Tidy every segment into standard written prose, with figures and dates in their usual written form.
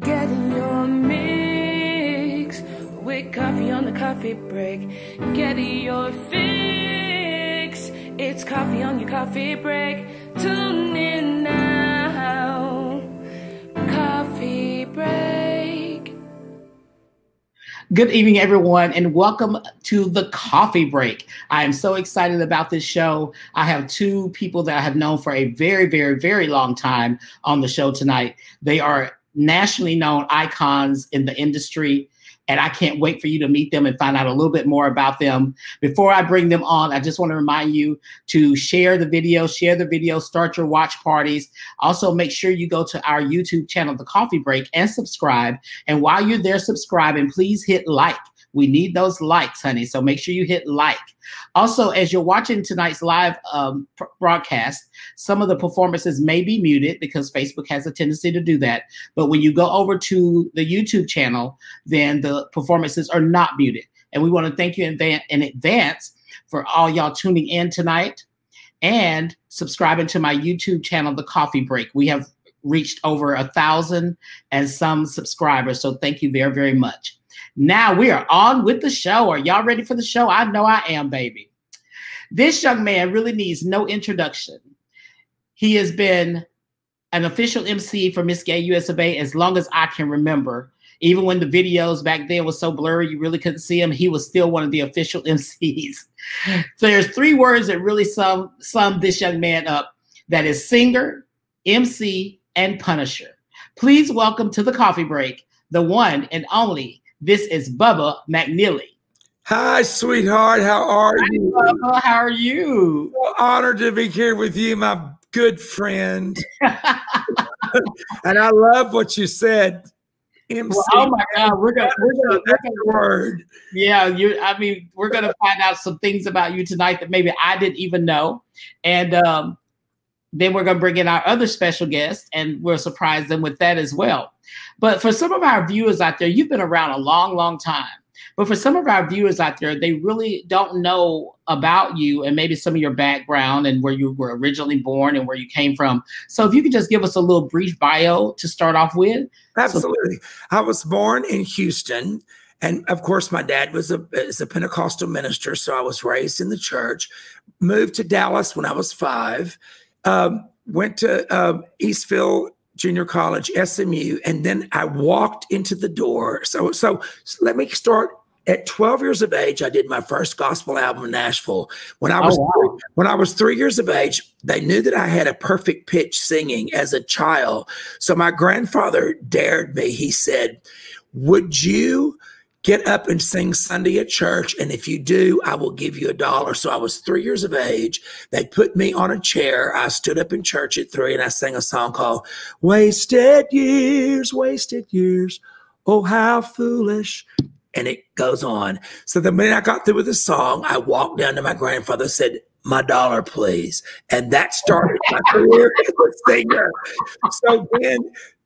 Get in your mix with coffee on the coffee break. Get in your fix. It's coffee on your coffee break. Tune in now. Coffee break. Good evening, everyone, and welcome to the Coffee Break. I am so excited about this show. I have two people that I have known for a very, very, very long time on the show tonight. They are nationally known icons in the industry, and I can't wait for you to meet them and find out a little bit more about them. Before I bring them on, I just want to remind you to share the video, start your watch parties. Also, make sure you go to our YouTube channel, The Coffee Break, and subscribe. And while you're there subscribing, please hit like. We need those likes, honey, so make sure you hit like. Also, as you're watching tonight's live broadcast, some of the performances may be muted because Facebook has a tendency to do that. But when you go over to the YouTube channel, then the performances are not muted. And we want to thank you in advance for all y'all tuning in tonight and subscribing to my YouTube channel, The Coffee Break. We have reached over 1,000 and some subscribers, so thank you very, very much. Now we are on with the show. Are y'all ready for the show? I know I am, baby. This young man really needs no introduction. He has been an official MC for Miss Gay US of A as long as I can remember. Even when the videos back then was so blurry, you really couldn't see him. He was still one of the official MCs. So there's three words that really sum this young man up. That is singer, MC, and punisher. Please welcome to the Coffee Break, the one and only. This is Bubba McNeely. Hi, sweetheart. How are you? Bubba, how are you? So honored to be here with you, my good friend. And I love what you said. MC. Well, oh my God, we're gonna word. Yeah, we're gonna find out some things about you tonight that maybe I didn't even know, and then we're gonna bring in our other special guest, and we'll surprise them with that as well. But for some of our viewers out there, you've been around a long, long time. But for some of our viewers out there, they really don't know about you and maybe some of your background and where you were originally born and where you came from. So if you could just give us a little brief bio to start off with. Absolutely. I was born in Houston. And of course, my dad was a Pentecostal minister. So I was raised in the church, moved to Dallas when I was 5, went to Eastville Junior College, SMU, and then I walked into the door. So let me start. At 12 years of age, I did my first gospel album in Nashville. When I was 3 years of age, they knew that I had a perfect pitch singing as a child. So my grandfather dared me. He said, "Would you get up and sing Sunday at church? And if you do, I will give you $1." So I was 3 years of age. They put me on a chair. I stood up in church at 3 and I sang a song called Wasted Years, oh, how foolish. And it goes on. So the minute I got through with the song, I walked down to my grandfather, said, "My dollar, please." And that started my career as a singer.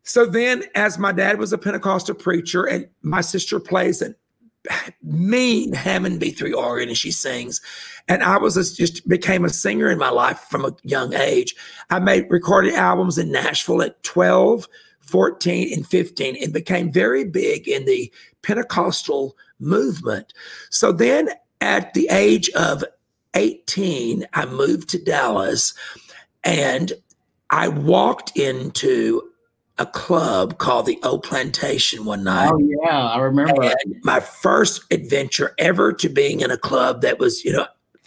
So then, as my dad was a Pentecostal preacher, and my sister plays a mean Hammond B3 organ, and she sings, and I was just became a singer in my life from a young age. I made recorded albums in Nashville at 12, 14, and 15, and became very big in the Pentecostal movement. So then, at the age of 18, I moved to Dallas, and I walked into a club called the O Plantation one night. Oh yeah, I remember. And my first adventure ever to being in a club that was,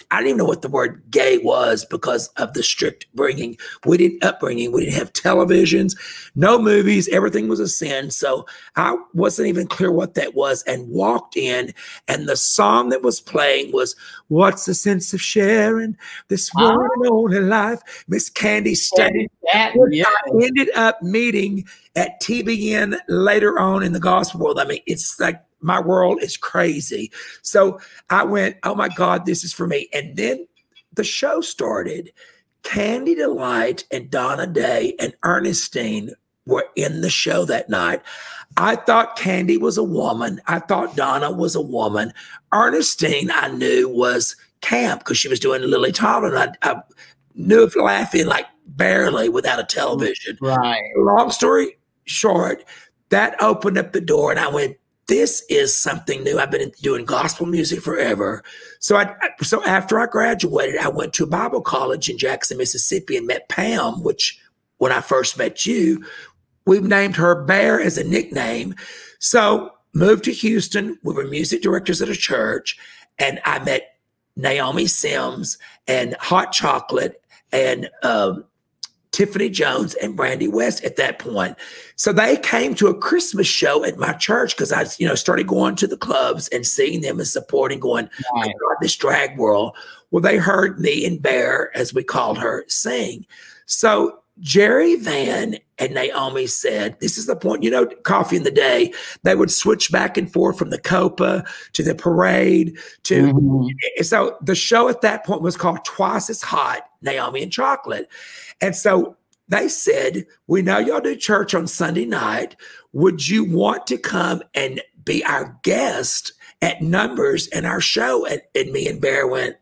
I didn't even know what the word gay was because of the strict upbringing. We didn't have televisions, no movies. Everything was a sin. So I wasn't even clear what that was, and walked in, and the song that was playing was "What's the Sense of Sharing This One and Only Life?" Miss Candy studied that. Yeah. I ended up meeting at TBN later on in the gospel world. I mean, it's like, my world is crazy. So I went, oh my God, this is for me. And then the show started. Candy Delight and Donna Day and Ernestine were in the show that night. I thought Candy was a woman. I thought Donna was a woman. Ernestine, I knew was camp because she was doing Lily Tomlin. I knew of laughing like barely without a television. Right. Long story short, that opened up the door, and I went, this is something new. I've been doing gospel music forever. So so after I graduated, I went to a Bible college in Jackson, Mississippi, and met Pam, which when I first met you, we named her Bear as a nickname. So moved to Houston. We were music directors at a church, and I met Naomi Sims and Hot Chocolate and Tiffany Jones and Brandy West at that point. So they came to a Christmas show at my church because I, started going to the clubs and seeing them and supporting, going, right, this drag world. Well, they heard me and Bear, as we called her, sing. So Jerry Van and Naomi said, this is the point, Coffee in the Day, they would switch back and forth from the Copa to the parade to, so the show at that point was called Twice as Hot, Naomi and Chocolate. And so they said, we know y'all do church on Sunday night. Would you want to come and be our guest at Numbers in our show? And me and Bear went,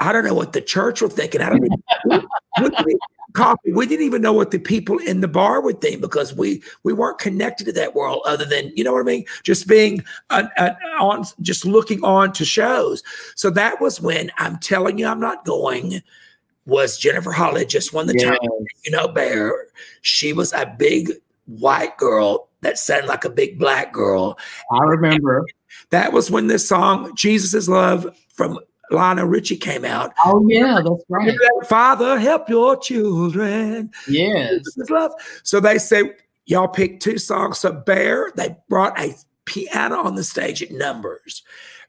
I don't know what the church were thinking. I don't know. Coffee. We didn't even know what the people in the bar would think because we weren't connected to that world other than, you know what I mean? Just being just looking on to shows. So that was when I'm telling you I'm not going. Was Jennifer Holly just won the time, Bear. She was a big white girl that sounded like a big black girl. I remember. And that was when this song, Jesus is Love from Lionel Richie came out. Oh, yeah, that's right. Father, help your children. Yes. Jesus is love. So they say, y'all picked 2 songs. So Bear, they brought a piano on the stage at Numbers.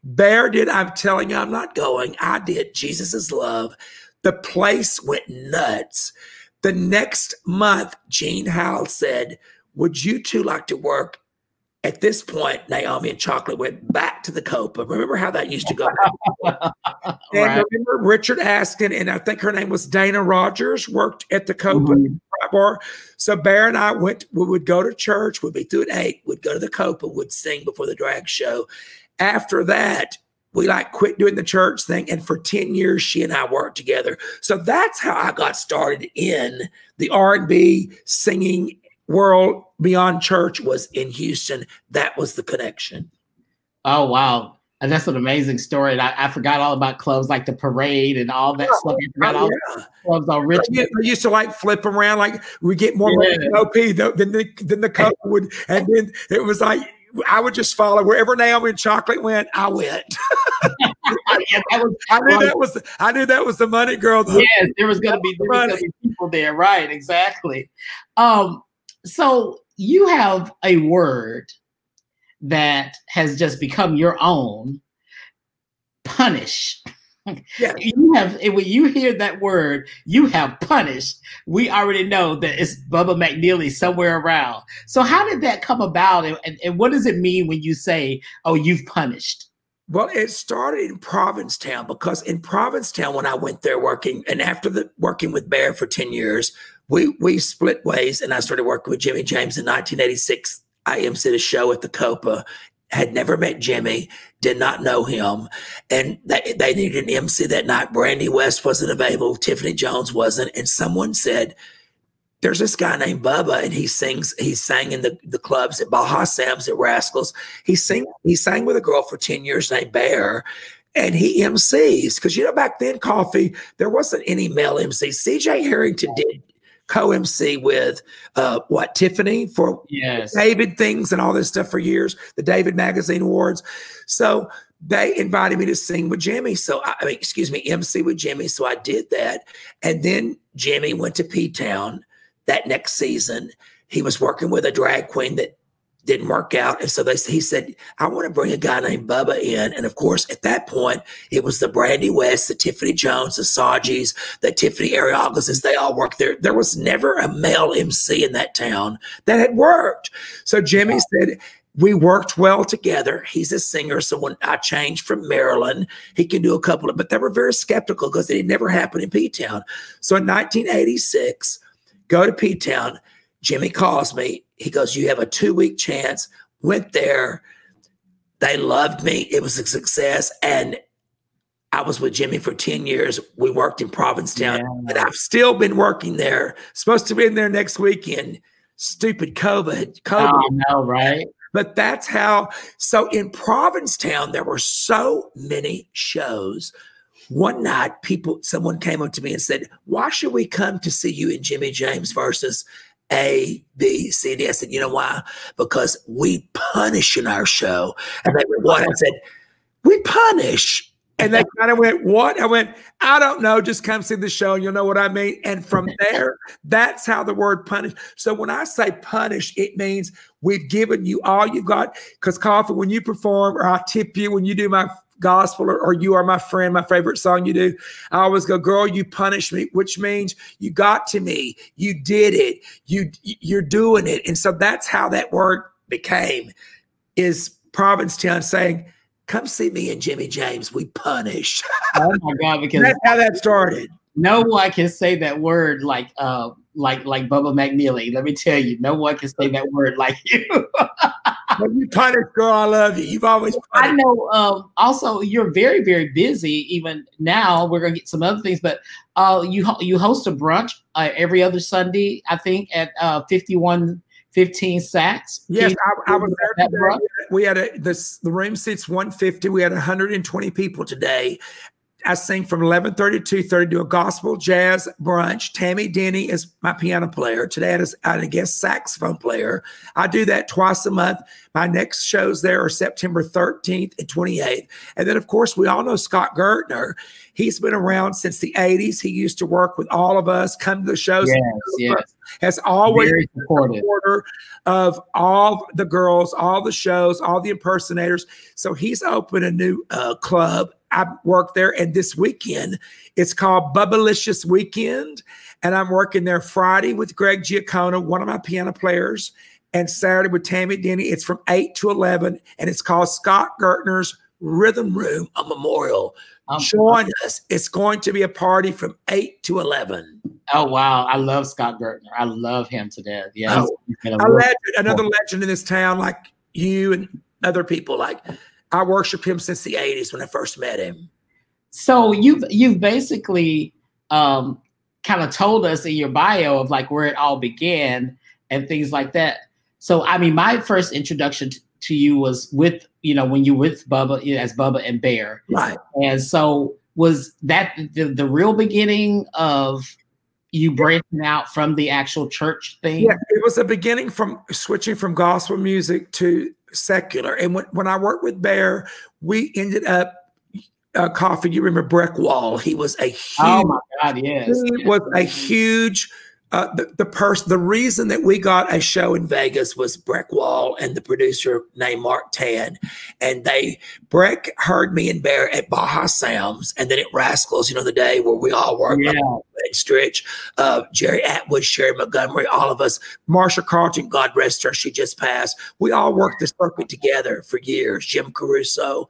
Bear did I'm Telling You I'm Not Going. I did Jesus is Love. The place went nuts. The next month, Gene Howell said, would you two like to work? At this point, Naomi and Chocolate went back to the Copa. Remember how that used to go? And right. Remember Richard Aston, and I think her name was Dana Rogers, worked at the Copa bar. So Bear and I we would go to church, we'd be through at 8, we'd go to the Copa, would sing before the drag show. After that, we quit doing the church thing. And for 10 years, she and I worked together. So that's how I got started in the R&B singing world beyond church, was in Houston. That was the connection. Oh, wow. And that's an amazing story. And I forgot all about clubs like the Parade and all that stuff. I forgot all the clubs on Richmond. We used to flip them around. We get more OP than the couple would. And then it was I would just follow wherever Naomi and Chocolate went. I went. I knew that was the money, girl. Yes, there was going to be people there, right? Exactly. So you have a word that has just become your own. Punish. Yeah. When you hear that word, you have punished. We already know that it's Bubba McNeely somewhere around. So how did that come about? And what does it mean when you say, oh, you've punished? Well, it started in Provincetown, because in Provincetown, when I went there working, and after working with Bear for 10 years, we split ways, and I started working with Jimmy James in 1986. I emceed a show at the Copa. Had never met Jimmy, did not know him. And they needed an MC that night. Brandy West wasn't available. Tiffany Jones wasn't. And someone said, there's this guy named Bubba, and he sang in the clubs at Baja Sam's, at Rascals. He sang with a girl for 10 years named Bear, and he MCs. Because, back then, Coffee, there wasn't any male MC. CJ Harrington did co-MC with Tiffany for David things and all this stuff for years, the David Magazine Awards. So they invited me to sing with Jimmy. MC with Jimmy. So I did that. And then Jimmy went to P-Town that next season. He was working with a drag queen that didn't work out. And so he said, I want to bring a guy named Bubba in. And of course, at that point, it was the Brandy West, the Tiffany Jones, the Sajis, the Tiffany Ariagas, they all worked there. There was never a male MC in that town that had worked. So Jimmy said, we worked well together. He's a singer. So when I changed from Maryland, he can do a couple but they were very skeptical because it had never happened in P-Town. So in 1986, go to P-Town. Jimmy calls me. He goes, you have a 2-week chance. Went there. They loved me. It was a success. And I was with Jimmy for 10 years. We worked in Provincetown. And I've still been working there. Supposed to be in there next weekend. stupid COVID. I know, right? But that's how. So in Provincetown, there were so many shows. One night, someone came up to me and said, "Why should we come to see you and Jimmy James versus A, B, C, D?" I said, "You know why? Because we punish in our show." And they went, "What?" I said, "We punish." And they kind of went, "What?" I went, "I don't know. Just come see the show and you'll know what I mean." And from there, that's how the word punish. So when I say punish, it means we've given you all you've got. Because Kofi, when you perform, or I tip you when you do my gospel, or you are my friend, my favorite song you do, I always go, "Girl, you punish me," which means you got to me. You did it. You're doing it. And so that's how that word became, is Provincetown saying, "Come see me and Jimmy James. We punish." Oh my God! Because that's how that started. No one can say that word like Bubba McNeely. Let me tell you, no one can say that word like you. When you punish, girl, I love you. You've always punished. I know. Also, you're very, very busy. Even now, we're gonna get some other things, but you host a brunch every other Sunday, I think, at 5115 Saks. Yes, I was there today. We had the room seats 150. We had 120 people today. I sing from 11:30 to 2:30, do a gospel jazz brunch. Tammy Denny is my piano player. Today I had a guest saxophone player. I do that twice a month. My next shows there are September 13th and 28th. And then, of course, we all know Scott Gertner. He's been around since the 80s. He used to work with all of us, come to the shows. Yes. Has always Very been a supporter of all the girls, all the shows, all the impersonators. So he's opened a new club. I work there, and this weekend it's called Bubbalicious Weekend, and I'm working there Friday with Greg Giacono, one of my piano players, and Saturday with Tammy Denny. It's from 8 to 11, and it's called Scott Gertner's Rhythm Room, a memorial. Join us. It's going to be a party from 8 to 11. Oh, wow. I love Scott Gertner. I love him to death. Yeah, another legend in this town, like you and other people. Like, I worshiped him since the 80s when I first met him. So you've basically kind of told us in your bio of like where it all began and things like that. So, I mean, my first introduction to you was with, when you were with Bubba, as Bubba and Bear. Right. And so was that the real beginning of you branching out from the actual church thing? Yeah, it was the beginning from switching from gospel music to secular. And when I worked with Bear, we ended up, Kofi, you remember Breck Wall? He was a huge, oh my God, yes. He was a huge, the reason that we got a show in Vegas was Breck Wall and the producer named Mark Tan. And Breck heard me and Bear at Baja Sounds, and then at Rascals, the day where we all worked, like Stretch, Jerry Atwood, Sherry Montgomery, all of us, Marsha Carlton, God rest her, she just passed. We all worked the circuit together for years, Jim Caruso.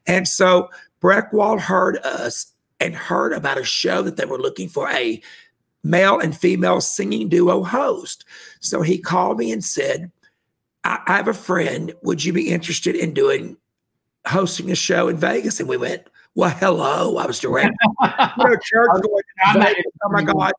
And so Breck Wall heard us and heard about a show that they were looking for a male and female singing duo host. So he called me and said, I have a friend. Would you be interested in hosting a show in Vegas? And we went, well, hello. I was direct. Church going to Vegas. Oh my God.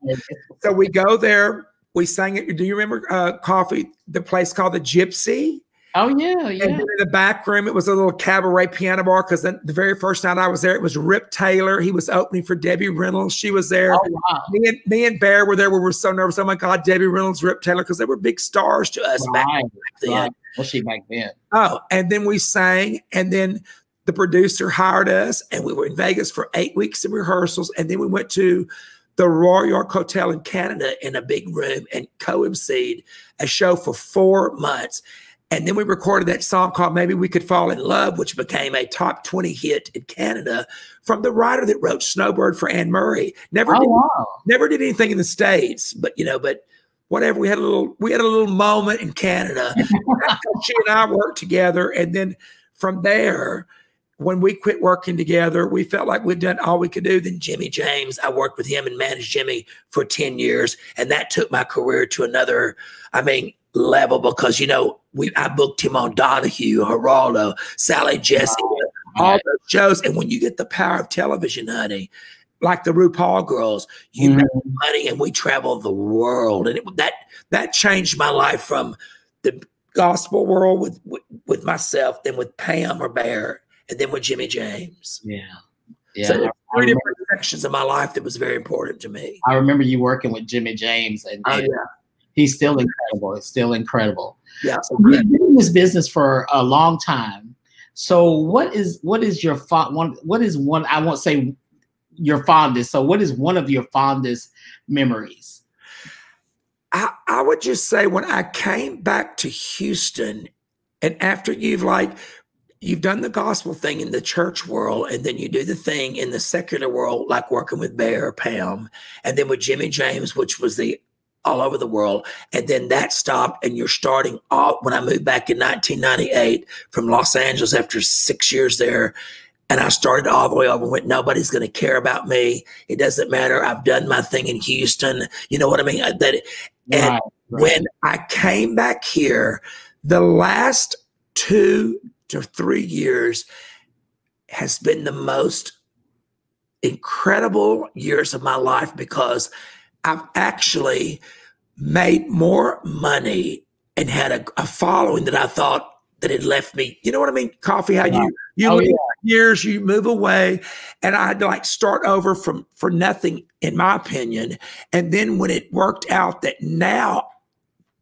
So we go there. We sang it. Do you remember Kofi, the place called the Gypsy? Oh, yeah. And then in the back room, it was a little cabaret piano bar, because then the very first night I was there, it was Rip Taylor. He was opening for Debbie Reynolds. She was there. Oh, wow. Me and Bear were there. We were so nervous. Oh, my God, Debbie Reynolds, Rip Taylor, because they were big stars to us back then. Right. Well, she back then. Oh, and then we sang, and then the producer hired us, and we were in Vegas for 8 weeks of rehearsals, and then we went to the Royal York Hotel in Canada in a big room and co-emceed a show for 4 months. And then we recorded that song called Maybe We Could Fall in Love, which became a top 20 hit in Canada from the writer that wrote Snowbird for Anne Murray. Never did anything in the States, but whatever. We had a little moment in Canada. She and I worked together. And then from there, when we quit working together, we felt like we'd done all we could do. Then Jimmy James, I worked with him and managed Jimmy for 10 years. And that took my career to another, level, because, I booked him on Donahue, Geraldo, Sally Jesse, all those shows. And when you get the power of television, honey, like the RuPaul girls, you make money and we travel the world. And that changed my life from the gospel world with myself, then with Pam or Bear, and then with Jimmy James. Yeah. Yeah. So three different sections of my life that was very important to me. I remember you working with Jimmy James, and he's still incredible. It's still incredible. Yeah. So you've been in this business for a long time. So what is your what is one, I won't say your fondest. So what is one of your fondest memories? I would just say when I came back to Houston, and after you've done the gospel thing in the church world, and then you do the thing in the secular world, like working with Bear or Pam, and then with Jimmy James, which was all over the world. And then that stopped, and you're starting off. When I moved back in 1998 from Los Angeles after 6 years there, and I started all the way over, went, nobody's going to care about me. It doesn't matter. I've done my thing in Houston. You know what I mean? And when I came back here, the last 2 to 3 years has been the most incredible years of my life, because I've actually made more money and had a following that I thought that had left me. You know what I mean? Kofi, how you live years, you move away, and I had to start over for nothing, in my opinion. And then when it worked out that now,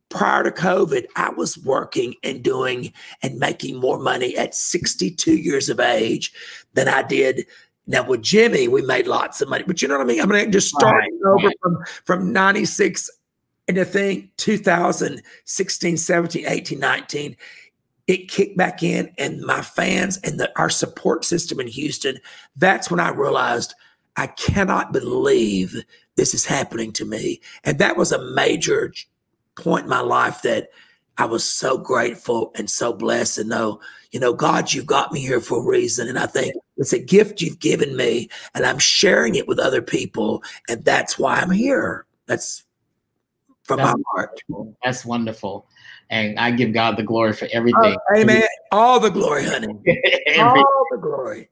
prior to COVID, I was working and doing and making more money at 62 years of age than I did. Now with Jimmy, we made lots of money, but you know what I mean? I mean, just starting over from 96 and I think 2016, 17, 18, 19, it kicked back in, and my fans and our support system in Houston, that's when I realized I cannot believe this is happening to me. And that was a major point in my life that I was so grateful and so blessed to know, God, you got me here for a reason. And I think it's a gift you've given me, and I'm sharing it with other people. And that's why I'm here. That's from my heart. That's wonderful. And I give God the glory for everything. Amen. All the glory, honey. All the glory.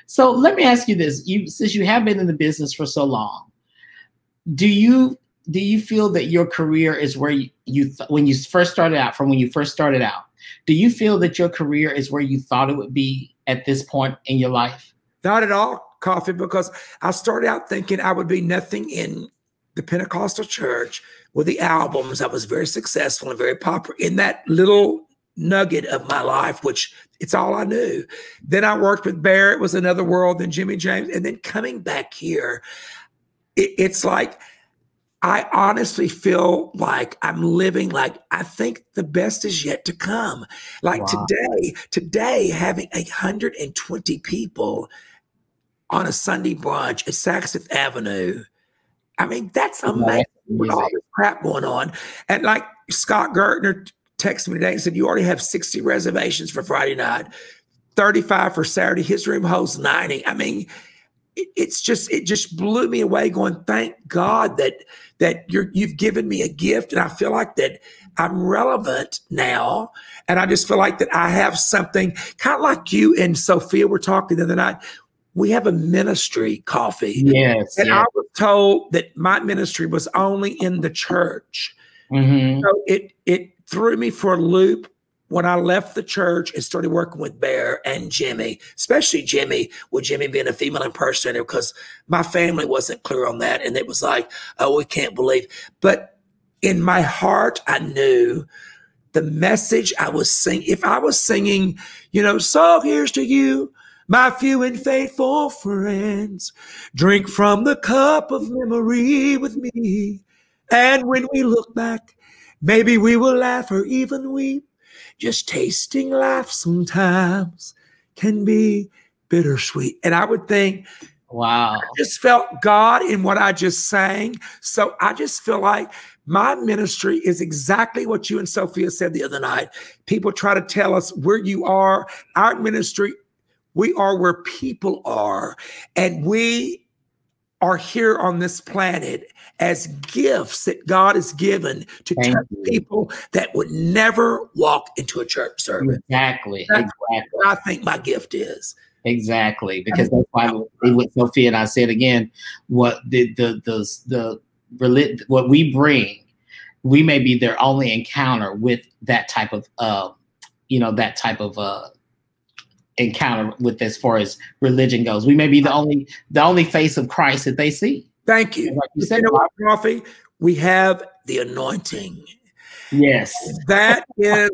So let me ask you this. Since you have been in the business for so long, do you feel that your career is where when you first started out, do you feel that your career is where you thought it would be at this point in your life? Not at all, Kofi, because I started out thinking I would be nothing in the Pentecostal church with the albums. I was very successful and very popular in that little nugget of my life, which it's all I knew. Then I worked with Bear. It was another world, then Jimmy James. And then coming back here, it's like, I honestly feel like I'm living like I think the best is yet to come. Like today having 120 people on a Sunday brunch at Saks Avenue. I mean, that's amazing with all this crap going on. And like Scott Gertner texted me today and said, you already have 60 reservations for Friday night, 35 for Saturday. His room holds 90. I mean, it just blew me away going, thank God that you've given me a gift. And I feel like that I'm relevant now. And I just feel like that I have something kind of like you and Sophia were talking the other night. We have a ministry, Kofi. Yes. And I was told that my ministry was only in the church. Mm-hmm. So it threw me for a loop when I left the church and started working with Bear and Jimmy, especially Jimmy, with Jimmy being a female impersonator, because my family wasn't clear on that. And it was like, oh, we can't believe. But in my heart, I knew the message I was singing. If I was singing, so here's to you, my few and faithful friends, drink from the cup of memory with me. And when we look back, maybe we will laugh or even weep. Just tasting life sometimes can be bittersweet. And I would think, wow, I just felt God in what I just sang. So I just feel like my ministry is exactly what you and Sophia said the other night. People try to tell us where you are. Our ministry, we are where people are. And we are here on this planet as gifts that God has given to touch people that would never walk into a church service. Exactly. That's what I think my gift is. Exactly, because that's why with Sophia and I said again, what what we bring, we may be their only encounter with that type of encounter with, as far as religion goes. We may be the only face of Christ that they see. Thank you. Like you said, Coffee, we have the anointing. Yes. That is,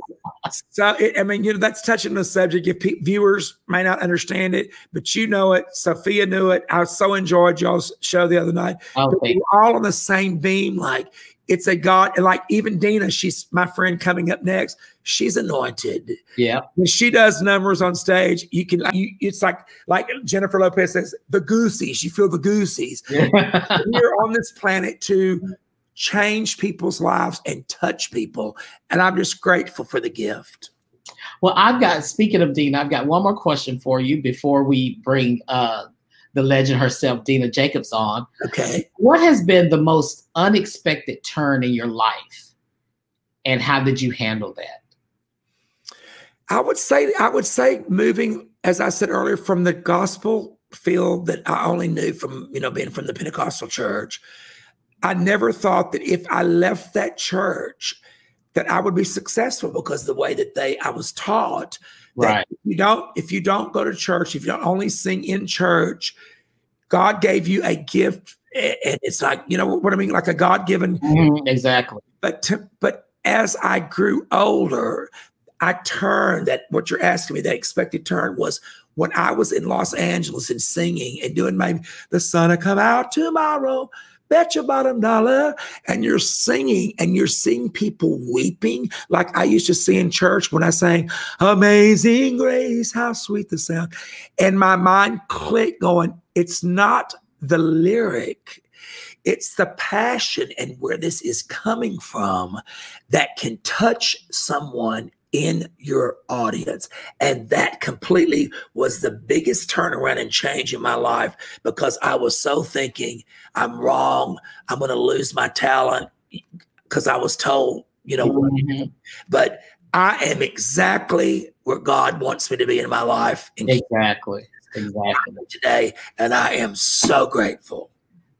so, I mean, that's touching the subject. If viewers may not understand it, but you know it. Sophia knew it. I so enjoyed y'all's show the other night. We're all on the same beam. Like, it's a God, like even Dina, she's my friend coming up next. She's anointed. Yeah. When she does numbers on stage, it's like Jennifer Lopez says, the goosies. You feel the goosies. We're on this planet to change people's lives and touch people. And I'm just grateful for the gift. Well, speaking of Dina, I've got one more question for you before we bring the legend herself, Dina Jacobs, on. Okay. What has been the most unexpected turn in your life, and how did you handle that? I would say moving, as I said earlier, from the gospel field that I only knew from, being from the Pentecostal church. I never thought that if I left that church that I would be successful, because the way that I was taught that right. if you don't go to church, if you don't only sing in church, God gave you a gift, and it's like, what I mean, like a God-given. Exactly. But as I grew older, I turned that. What you're asking me, that expected turn, was when I was in Los Angeles and singing and doing the sun will come out tomorrow, bet your bottom dollar, and you're singing and you're seeing people weeping, like I used to see in church when I sang Amazing Grace, how sweet the sound. And my mind clicked going, it's not the lyric, it's the passion and where this is coming from that can touch someone in your audience. And that completely was the biggest turnaround and change in my life, because I was so thinking, I'm wrong, I'm going to lose my talent, because I was told, but I am exactly where God wants me to be in my life. And exactly today. And I am so grateful.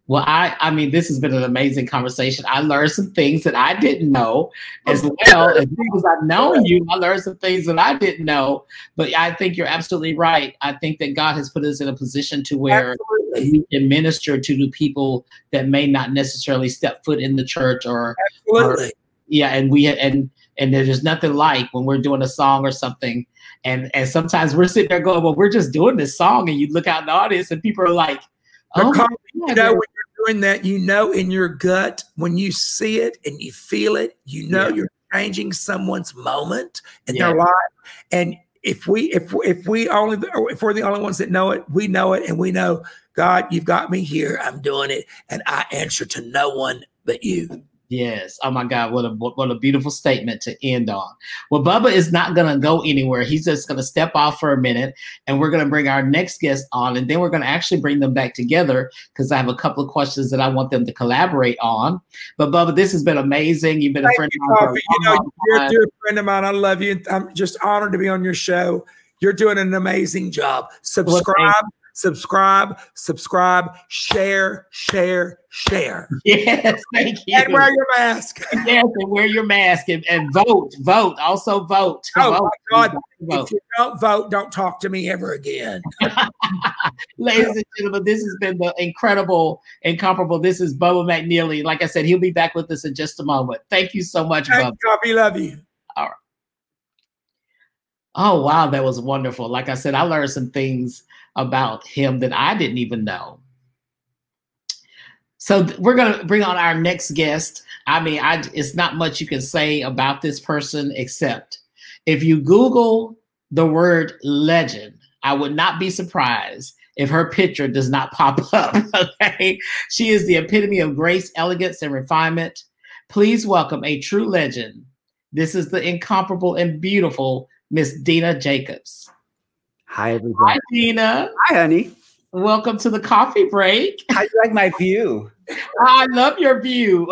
Well, I mean, this has been an amazing conversation. I learned some things that I didn't know as well. As long as I've known you, I learned some things that I didn't know. But I think you're absolutely right. I think that God has put us in a position to where we can minister to the people that may not necessarily step foot in the church or and there's nothing like when we're doing a song or something. And sometimes we're sitting there going, well, we're just doing this song. And you look out in the audience and people are like, oh, when you're doing that, in your gut, when you see it and you feel it, you're changing someone's moment in their life. And if we're the only ones that know it, we know it, and we know, God, you've got me here. I'm doing it, and I answer to no one but you. Yes. Oh my God. What a beautiful statement to end on. Well, Bubba is not going to go anywhere. He's just going to step off for a minute, and we're going to bring our next guest on, and then we're going to actually bring them back together, because I have a couple of questions that I want them to collaborate on. But Bubba, this has been amazing. You've been a friend of mine. You're a dear friend of mine. I love you. I'm just honored to be on your show. You're doing an amazing job. Subscribe, share. Yes, thank you. And wear your mask. Yes, and wear your mask, and vote. Also vote. Oh, vote. my God. If you don't vote, don't talk to me ever again. Ladies and gentlemen, this has been the incomparable. This is Bubba McNeely. Like I said, he'll be back with us in just a moment. Thank you so much, Bubba. We love you. All right. Oh, wow. That was wonderful. Like I said, I learned some things about him that I didn't even know. So we're going to bring on our next guest. I mean, it's not much you can say about this person, except if you Google the word legend, I would not be surprised if her picture does not pop up. Okay. She is the epitome of grace, elegance, and refinement. Please welcome a true legend. This is the incomparable and beautiful Miss Dina Jacobs. Hi, everybody. Hi, Dina. Hi, honey. Welcome to the Coffee Break. How do you like my view? I love your view.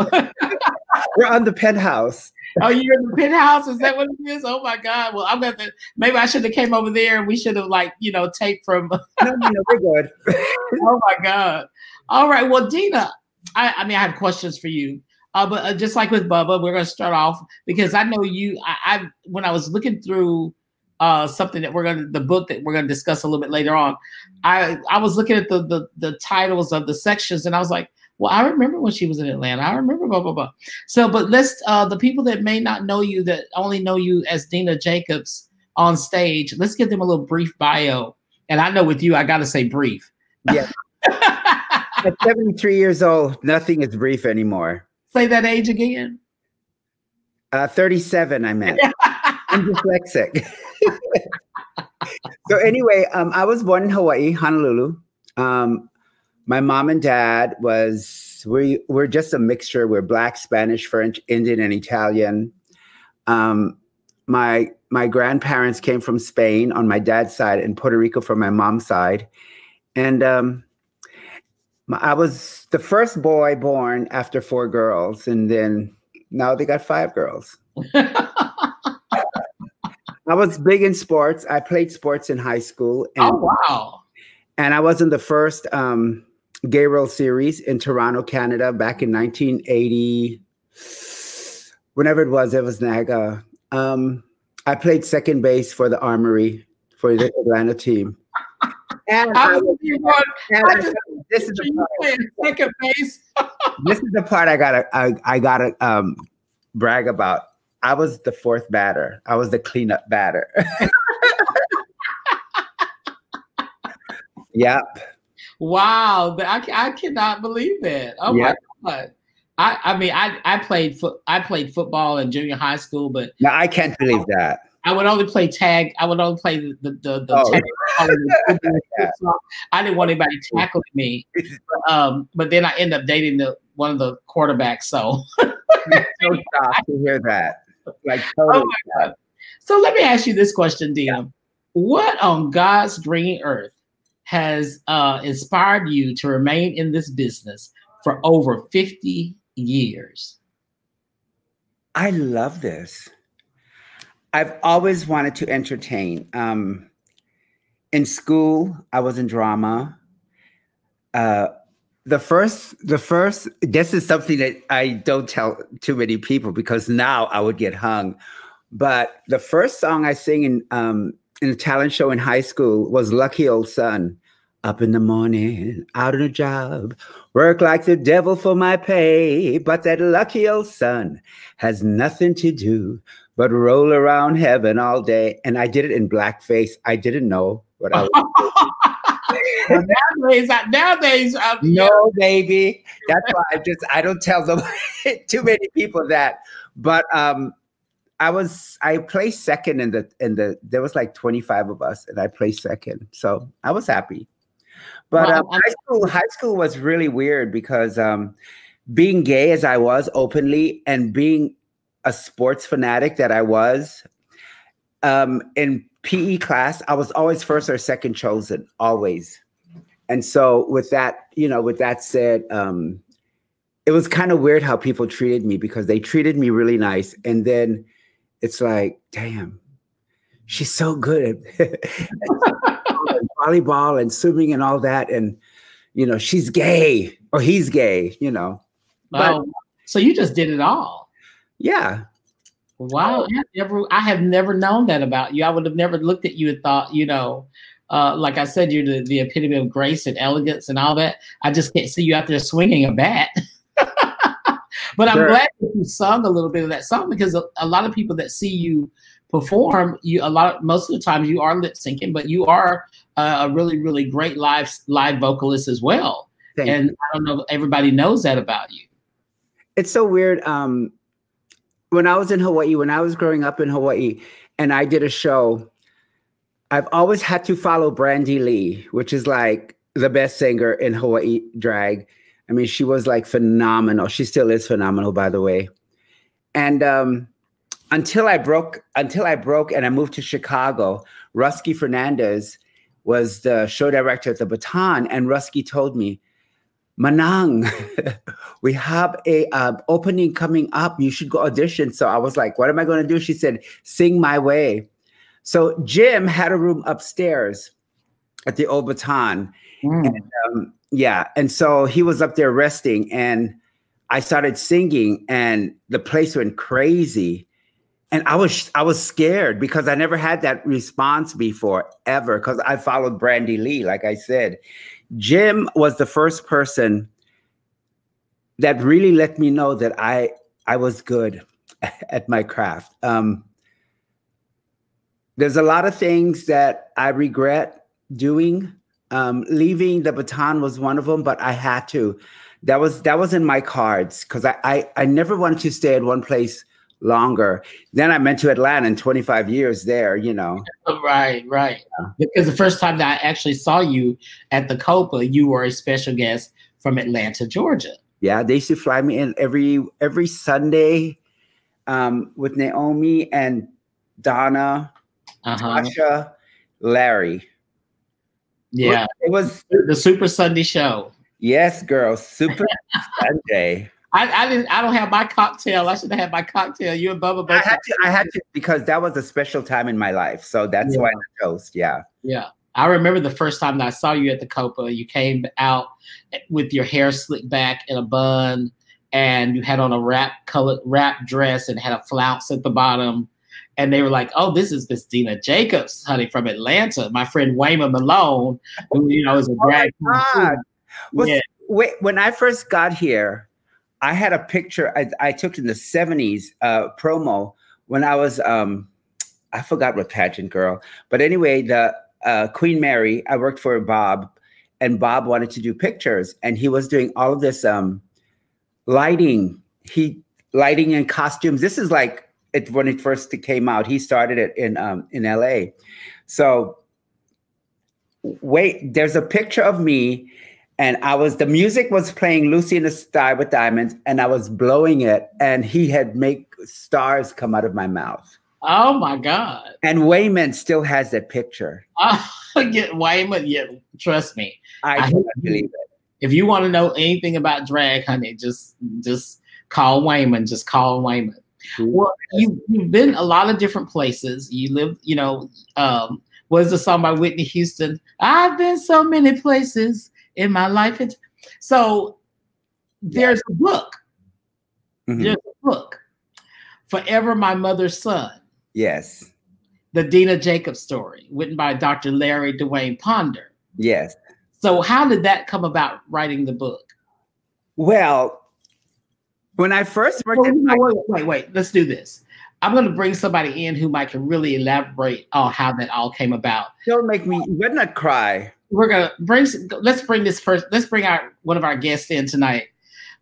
We're on the penthouse. Oh, you're in the penthouse? Is that what it is? Oh my God. Well, I'm going to, maybe I should have came over there and we should have taped from. No, we're good. Oh my God. All right. Well, Dina, I have questions for you. But just like with Bubba, we're going to start off because I know you, when I was looking through something that the book that we're going to discuss a little bit later on, I was looking at the titles of the sections and I was like, well, I remember when she was in Atlanta. I remember blah, blah, blah. So, but let's, the people that may not know you, that only know you as Dina Jacobs on stage, let's give them a little brief bio. And I know with you, I got to say brief. Yeah. At 73 years old, nothing is brief anymore. Say that age again. 37, I meant. I'm dyslexic. So anyway, I was born in Hawaii, Honolulu. My mom and dad we're just a mixture. We're Black, Spanish, French, Indian, and Italian. My grandparents came from Spain on my dad's side and Puerto Rico from my mom's side. And I was the first boy born after 4 girls. And then now they got 5 girls. I was big in sports. I played sports in high school. And, oh, wow. And I was in the first Gay World Series in Toronto, Canada, back in 1980. Whenever it was NAGA. I played second base for the Armory for the Atlanta team. And this is second base. This is the part I gotta brag about. I was the 4th batter. I was the cleanup batter. Yep. Wow, I cannot believe that. Oh my God. I played football in junior high school, but no, I can't believe that. I would only play tag. I would only play the tag. I didn't want anybody tackling me. But then I ended up dating one of the quarterbacks. So I'm so shocked to hear that. Like, totally. Oh my God. So let me ask you this question, Dina. Yeah. What on God's green earth has inspired you to remain in this business for over 50 years? I love this. I've always wanted to entertain. In school, I was in drama. The first, this is something that I don't tell too many people because now I would get hung. But the first song I sing in a talent show in high school was Lucky Old Son. Up in the morning, out on a job, work like the devil for my pay. But that lucky old son has nothing to do but roll around heaven all day. And I did it in blackface. I didn't know what I was Nowadays, no, baby. That's why I don't tell them too many people that. But I placed second in the there was like 25 of us, and I placed second, so I was happy. But high school was really weird because being gay as I was openly and being a sports fanatic that I was, in PE class, I was always first or second chosen, always. And so with that said, it was kind of weird how people treated me because they treated me really nice. And then it's like, damn, she's so good at volleyball and swimming and all that. And, she's gay or he's gay, Wow. But, so you just did it all. Yeah. Wow. I have never known that about you. I would have never looked at you and thought, like I said, you're the epitome of grace and elegance and all that. I just can't see you out there swinging a bat. But I'm glad that you sung a little bit of that song because a lot of people that see you perform, most of the time you are lip syncing, but you are a really, really great live vocalist as well. Thank and you. I don't know if everybody knows that about you. It's so weird. When I was in Hawaii, when I was growing up in Hawaii, and I did a show, I've always had to follow Brandy Lee, which is like the best singer in Hawaii drag. I mean, she was like phenomenal. She still is phenomenal, by the way. And until I broke and I moved to Chicago, Rusky Fernandez was the show director at the Baton. And Rusky told me, Manang, we have a opening coming up. You should go audition. So I was like, what am I going to do? She said, sing My Way. So Jim had a room upstairs at the Old Baton. And, yeah. And so he was up there resting, and I started singing, and the place went crazy. And I was scared because I never had that response before, ever, because I followed Brandy Lee, like I said. Jim was the first person that really let me know that I was good at my craft. There's a lot of things that I regret doing. Leaving the baton was one of them, but I had to. That was in my cards, because I never wanted to stay at one place longer. Then I went to Atlanta, and 25 years there, you know. Right. Yeah. Because the first time that I actually saw you at the Copa, you were a special guest from Atlanta, Georgia. Yeah, they used to fly me in every Sunday with Naomi and Donna, Tasha, Larry. Yeah, it was the Super Sunday show. Yes, girl, Super Sunday. I don't have my cocktail. I should have had my cocktail. You and Bubba both. I had to because that was a special time in my life. So that's why I chose. Yeah. Yeah. I remember the first time that I saw you at the Copa. You came out with your hair slicked back in a bun, and you had on a wrap dress and had a flounce at the bottom. And they were like, "Oh, this is Miss Dina Jacobs, honey, from Atlanta." My friend Wayman Malone, who is a drag queen. Wait, when I first got here, I had a picture I took in the 70s promo when I was I forgot what pageant girl, but anyway, the Queen Mary. I worked for Bob, and Bob wanted to do pictures, and he was doing all of this lighting and costumes. This is like when it first came out. He started it in LA. So wait, there's a picture of me. And the music was playing Lucy in the Sky with Diamonds, and I was blowing it, and he had make stars come out of my mouth. Oh my God. And Wayman still has that picture. Wayman, trust me. I can't believe it. If you want to know anything about drag, honey, just call Wayman. Just call Wayman. Well, you've been a lot of different places. You live, what is the song by Whitney Houston? I've been so many places in my life. So there's a book. There's a book, Forever My Mother's Son. Yes. The Dina Jacobs story, written by Dr. Larry Dwayne Ponder. Yes. So how did that come about, writing the book? Well, when I first worked wait, let's do this. I'm going to bring somebody in who can really elaborate on how that all came about. Don't make me, you better not cry. We're going to let's bring this person, let's bring one of our guests in tonight.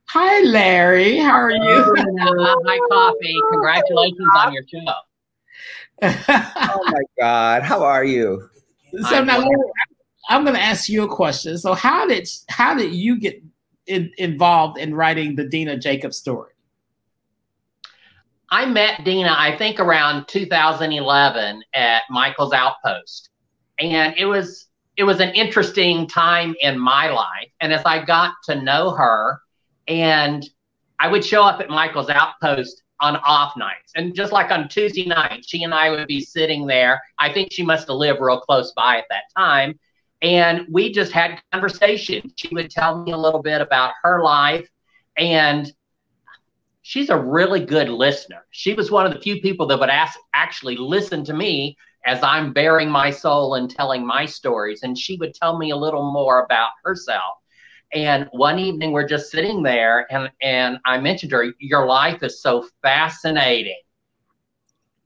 Hi, Larry. How are you? Hi, Kofi. Congratulations on your show. Oh my God. How are you? So now, Larry, I'm going to ask you a question. So how did you get involved in writing the Dina Jacobs story? I met Dina, I think around 2011 at Michael's Outpost. And it was an interesting time in my life. And as I got to know her, and I would show up at Michael's Outpost on off nights. And just like on Tuesday night, she and I would be sitting there. I think she must have lived real close by at that time. And we just had conversation. She would tell me a little bit about her life. And she's a really good listener. She was one of the few people that would actually listen to me as I'm bearing my soul and telling my stories. And she would tell me a little more about herself. And one evening we're just sitting there, and I mentioned to her, your life is so fascinating.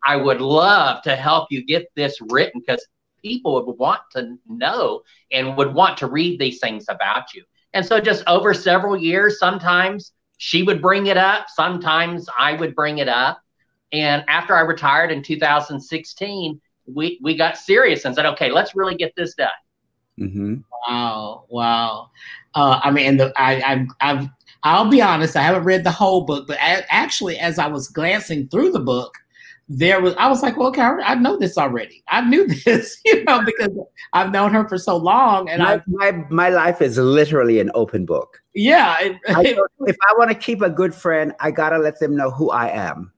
I would love to help you get this written, because people would want to know and would want to read these things about you. And so just over several years, sometimes she would bring it up, sometimes I would bring it up. And after I retired in 2016, we got serious and said, okay, let's really get this done. Mm-hmm. Wow. I mean, I'll be honest, I haven't read the whole book, but actually, as I was glancing through the book, I was like, well, okay, I know this already. I knew this, because I've known her for so long, and my life is literally an open book. Yeah. If I want to keep a good friend, I gotta let them know who I am.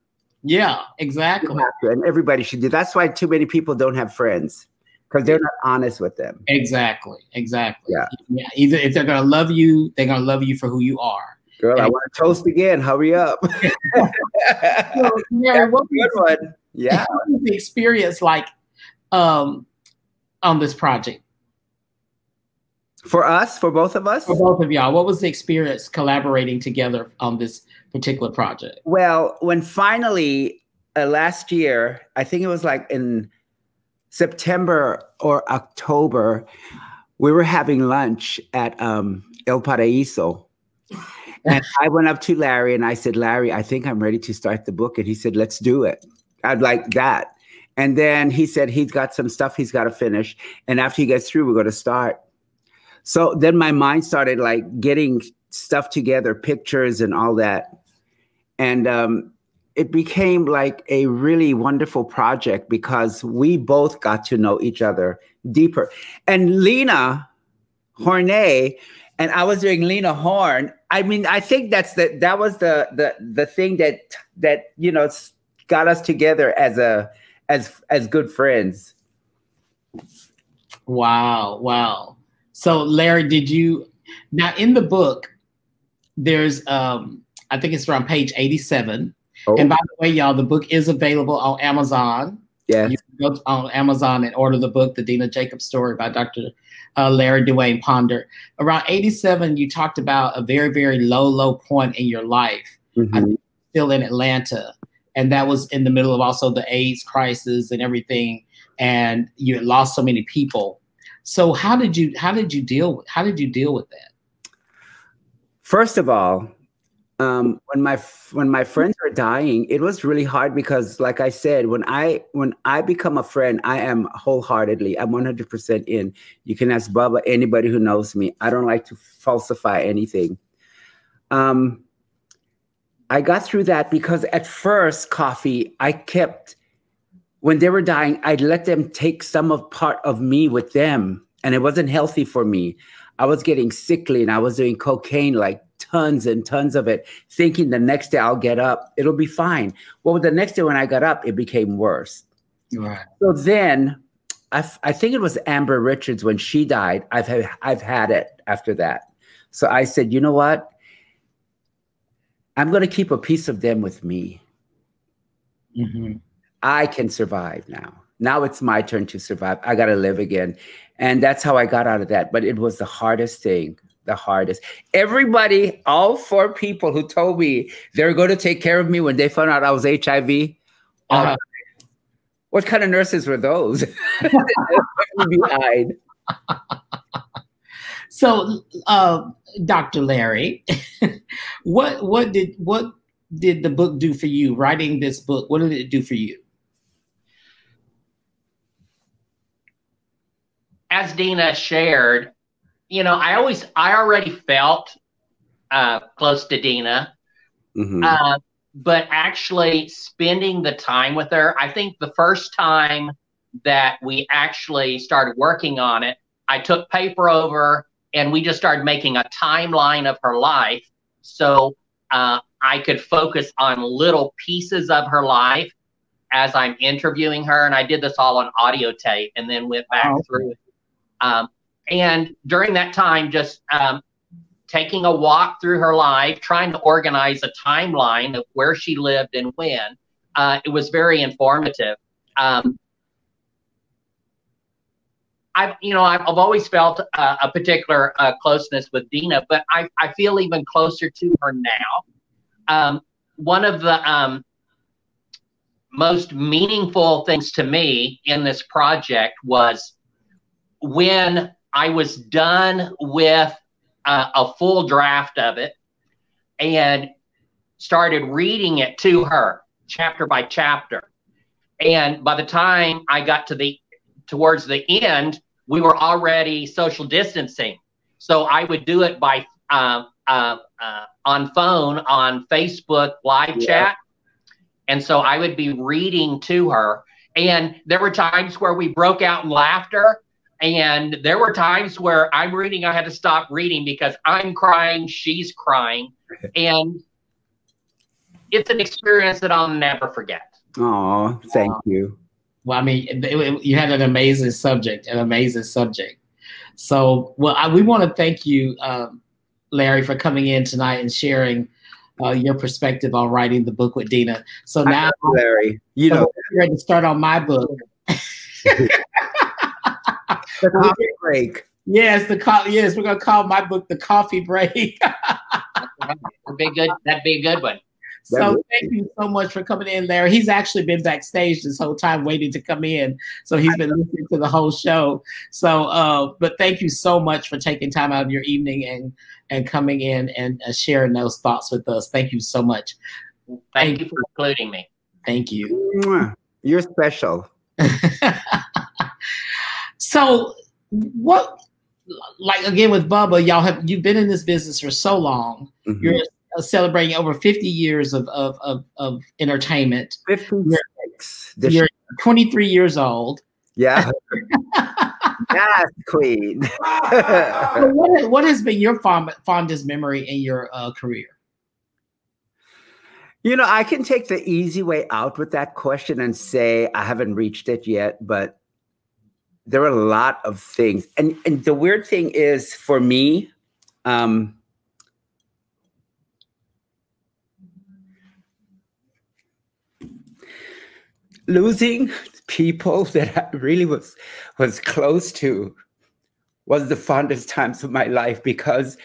Yeah, exactly. And everybody should do. That's why too many people don't have friends, because they're not honest with them. Exactly. Yeah. Either if they're gonna love you, they're gonna love you for who you are. Girl, I want to toast again. Hurry up. So, Mary, what was the experience like on this project? For us, for both of us? For both of y'all. What was the experience collaborating together on this particular project? Well, when finally last year, I think it was like in September or October, we were having lunch at El Paraíso. And I went up to Larry and I said, Larry, I think I'm ready to start the book. And he said, let's do it. I'd like that. And then he said he's got some stuff he's got to finish. And after he gets through, we're going to start. So then my mind started like getting stuff together, pictures and all that. And it became like a really wonderful project because we both got to know each other deeper. And Lena Hornet, and I was doing Lena Horn. I mean, I think that was the thing that got us together as good friends. Wow. So Larry, now in the book, there's I think it's around page 87. Oh. And by the way, y'all, the book is available on Amazon. Yeah. You can go on Amazon and order the book, The Dina Jacobs Story by Dr. Larry Dwayne Ponder. Around 87, you talked about a very, very low point in your life. Mm-hmm. I think still in Atlanta. And that was in the middle of also the AIDS crisis and everything. And you had lost so many people. So how did you deal with that? First of all, when my friends are dying, it was really hard because, like I said, when I become a friend, I am wholeheartedly, I'm 100% in. You can ask Bubba, anybody who knows me. I don't like to falsify anything. I got through that because at first, Kofi, when they were dying, I'd let them take part of me with them, and it wasn't healthy for me. I was getting sickly, and I was doing cocaine, like tons and tons of it, thinking the next day I'll get up, it'll be fine. Well, the next day when I got up, it became worse. Right. So then I think it was Amber Richards when she died. I've had it after that. So I said, you know what? I'm going to keep a piece of them with me. Mm-hmm. I can survive now. Now it's my turn to survive. I got to live again. And that's how I got out of that. But it was the hardest thing. The hardest. Everybody, all 4 people who told me they were going to take care of me when they found out I was HIV. What kind of nurses were those? Behind. So, Dr. Larry, what did the book do for you? Writing this book, what did it do for you? As Dina shared, I already felt close to Dina, mm-hmm. But actually spending the time with her, I think the first time that we actually started working on it, I took paper over and we just started making a timeline of her life. So I could focus on little pieces of her life as I'm interviewing her. And I did this all on audio tape and then went back through it. And during that time, just taking a walk through her life, trying to organize a timeline of where she lived and when, it was very informative. I've always felt a particular closeness with Dina, but I feel even closer to her now. One of the most meaningful things to me in this project was when I was done with a full draft of it and started reading it to her chapter by chapter. And by the time I got towards the end, we were already social distancing. So I would do it by on phone, on Facebook live chat. And so I would be reading to her. And there were times where we broke out in laughter. And there were times where I'm reading, I had to stop reading because I'm crying, she's crying. And it's an experience that I'll never forget. Oh, thank you. Well, I mean, you had an amazing subject, So, well, we want to thank you, Larry, for coming in tonight and sharing your perspective on writing the book with Dina. So now, Larry, you know, we're ready to start on my book. The Coffee Break. Yes, we're gonna call my book The Kofi Break. That'd be good. That'd be a good one. So thank you so much for coming in, Larry. He's actually been backstage this whole time waiting to come in. So he's been listening to the whole show. So, but thank you so much for taking time out of your evening and coming in and sharing those thoughts with us. Thank you so much. Thank you for including me. Thank you. You're special. So what, like again with Bubba, you've been in this business for so long. Mm-hmm. You're celebrating over 50 years of entertainment. 56. You're 23 years old. Yeah. Yes, queen. So what has been your fondest memory in your career? You know, I can take the easy way out with that question and say I haven't reached it yet, but there are a lot of things. And the weird thing is for me, losing people that I really was close to was the fondest times of my life, because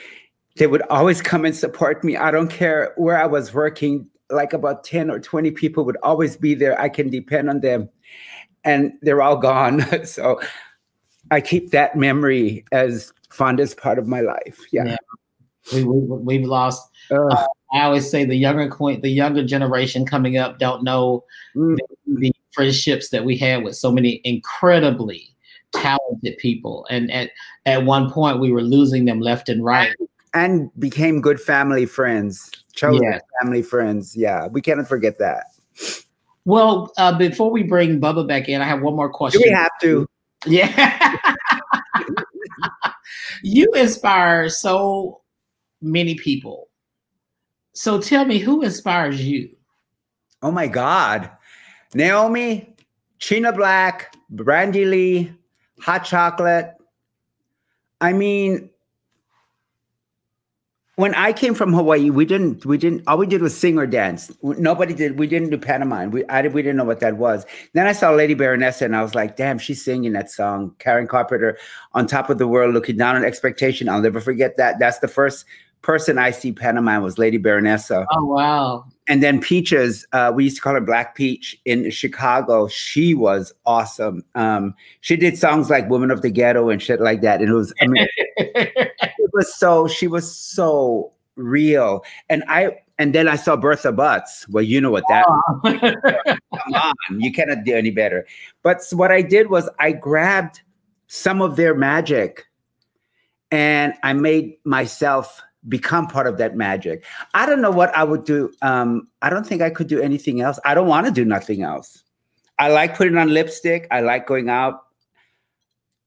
they would always come and support me. I don't care where I was working, like about 10 or 20 people would always be there. I can depend on them. And they're all gone. So I keep that memory as fondest part of my life. Yeah. We've lost. I always say the younger generation coming up don't know the friendships that we had with so many incredibly talented people. And at one point we were losing them left and right. And became good family friends. Chosen family friends. Yeah, we cannot forget that. Well, before we bring Bubba back in, I have one more question. Do we have to? Yeah. You inspire so many people. So tell me, who inspires you? Oh my God. Naomi, Sheena Black, Brandy Lee, Hot Chocolate. I mean, when I came from Hawaii, we didn't, all we did was sing or dance. We didn't do pantomime. We didn't know what that was. Then I saw Lady Baronessa and I was like, damn, she's singing that song. Karen Carpenter, On Top of the World, Looking Down on Expectation. I'll never forget that. That's the first person I see pantomime was Lady Baronessa. Oh, wow. And then Peaches, we used to call her Black Peach in Chicago. She was awesome. She did songs like Women of the Ghetto and shit like that. And it was, I mean, she was so real. And then I saw Bertha Butts. Well, you know what that was. Come on, you cannot do any better. But what I did was I grabbed some of their magic and I made myself become part of that magic. I don't know what I would do. I don't think I could do anything else. I don't want to do nothing else. I like putting on lipstick. I like going out.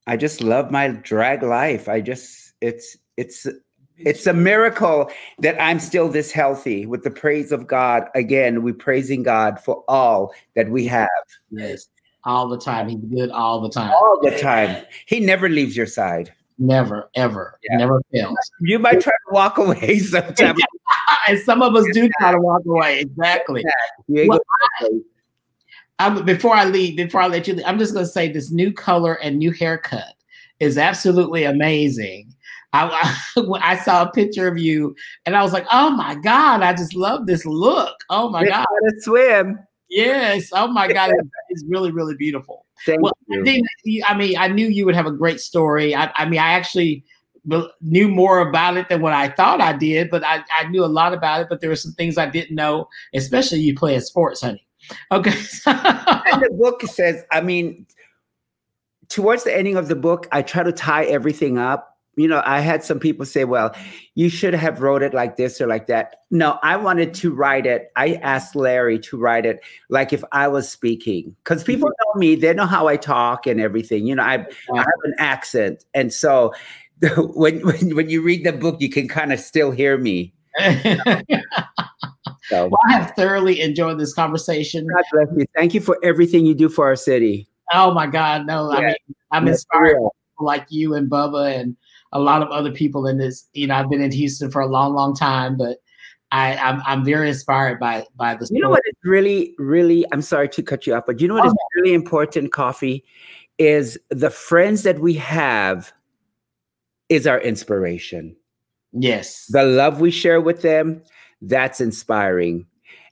I just love my drag life. It's a miracle that I'm still this healthy with the praise of God. Again, we're praising God for all that we have. Yes, all the time. He's good all the time. All the time. He never leaves your side. Never, ever. Yeah. Never fails. You might try to walk away sometimes. And some of us do try to walk away. Exactly. Well, before I let you leave, I'm just going to say this new color and new haircut is absolutely amazing. I saw a picture of you and I was like, oh my God, I just love this look. Oh my God. How to swim. Yes. Oh my God. It's really, really beautiful. Thank you. I mean, I knew you would have a great story. I mean, I actually knew more about it than what I thought I did, but I knew a lot about it, but there were some things I didn't know, especially you playing sports, honey. Okay. And the book says, I mean, towards the ending of the book, I try to tie everything up. I had some people say, well, you should have wrote it like this or like that. No, I wanted to write it. I asked Larry to write it like if I was speaking, because people know me, they know how I talk and everything. I have an accent. And so when you read the book, you can kind of still hear me. So, well, I have thoroughly enjoyed this conversation. God bless you. Thank you for everything you do for our city. Oh my God, no! Yeah. I mean, I'm inspired by people like you and Bubba and a lot of other people in this. I've been in Houston for a long, long time, but I'm very inspired by this. You know what is really, really? I'm sorry to cut you off, but you know what is really important, Kofi, is the friends that we have is our inspiration. Yes, the love we share with them, that's inspiring.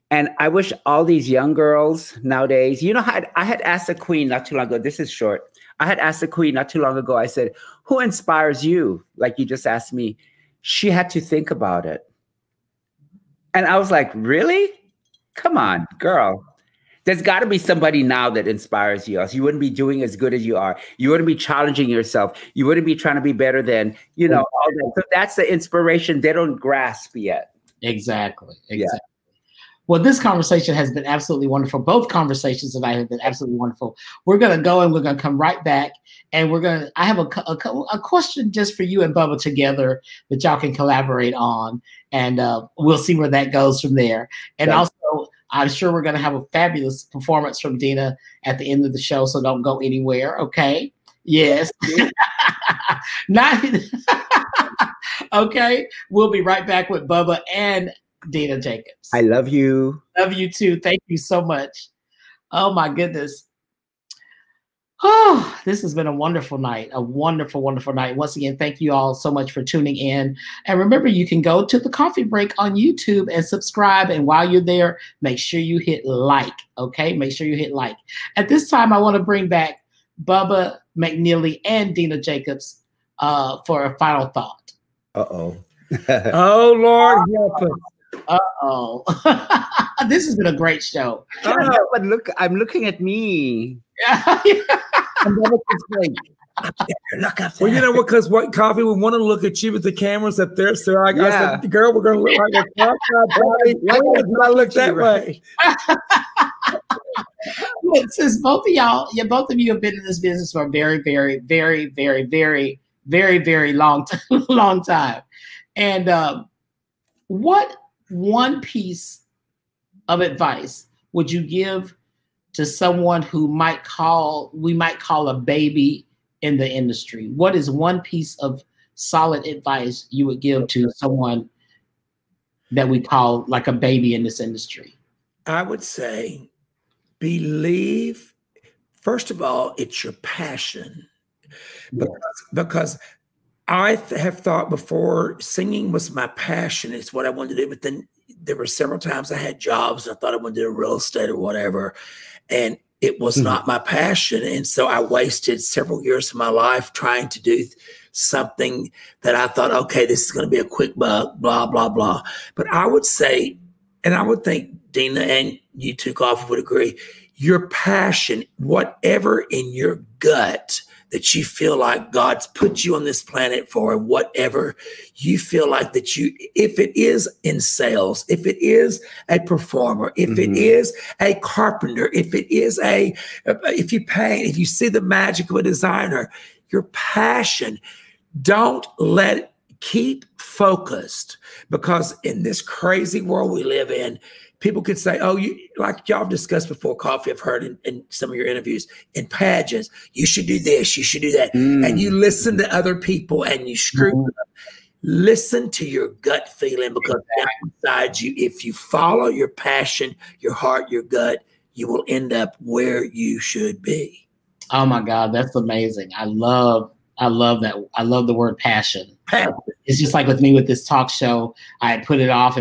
And I wish all these young girls nowadays, I had asked the Queen not too long ago, this is short. I had asked the Queen not too long ago, I said, who inspires you? Like you just asked me. She had to think about it. And I was like, really? Come on, girl. There's got to be somebody now that inspires you, else you wouldn't be doing as good as you are. You wouldn't be challenging yourself. You wouldn't be trying to be better than, all that. So that's the inspiration they don't grasp yet. Exactly. Yeah. Well, this conversation has been absolutely wonderful. Both conversations tonight have been absolutely wonderful. We're going to go and we're going to come right back. And I have a question just for you and Bubba together that y'all can collaborate on. And we'll see where that goes from there. And also, I'm sure we're going to have a fabulous performance from Dina at the end of the show. So don't go anywhere. Okay. Yes. Okay. We'll be right back with Bubba and Dina Jacobs. I love you. Love you too. Thank you so much. Oh my goodness. Oh, this has been a wonderful night. A wonderful, wonderful night. Once again, thank you all so much for tuning in. And remember, you can go to the Coffee Break on YouTube and subscribe. And while you're there, make sure you hit like. Okay? Make sure you hit like. At this time, I want to bring back Bubba McNeely and Dina Jacobs for a final thought. Uh-oh. Oh, Lord, help us. Uh-oh. This has been a great show. Oh, but look, I'm looking at me. Look up there. Well, because what Coffee would want to look at you with the cameras up there. So I said, girl, we're going to look like I look that way. Since both of you have been in this business for a very, very, very, very, very, very, very long time. And what one piece of advice would you give to someone who we might call a baby in the industry? What is one piece of solid advice you would give to someone that we call like a baby in this industry? I would say, believe, first of all, it's your passion. Because I have thought before singing was my passion. It's what I wanted to do. But then there were several times I had jobs. I thought I wanted to do real estate or whatever. And it was not my passion. And so I wasted several years of my life trying to do something that I thought, okay, this is going to be a quick buck, blah, blah, blah. But I would say, and I would think Dina and you two, Kofi, would agree, your passion, whatever in your gut that you feel like God's put you on this planet for, whatever you feel like that if it is in sales, if it is a performer, if it is a carpenter, if it is if you paint, if you see the magic of a designer, your passion, don't let it, keep focused, because in this crazy world we live in, people could say, oh, you, like y'all have discussed before, Kofi, I've heard in some of your interviews, in pageants, you should do this, you should do that. And you listen to other people and you screw them. Listen to your gut feeling, because inside you, if you follow your passion, your heart, your gut, you will end up where you should be. Oh my God, that's amazing. I love that. I love the word passion. It's just like with me with this talk show. I put it off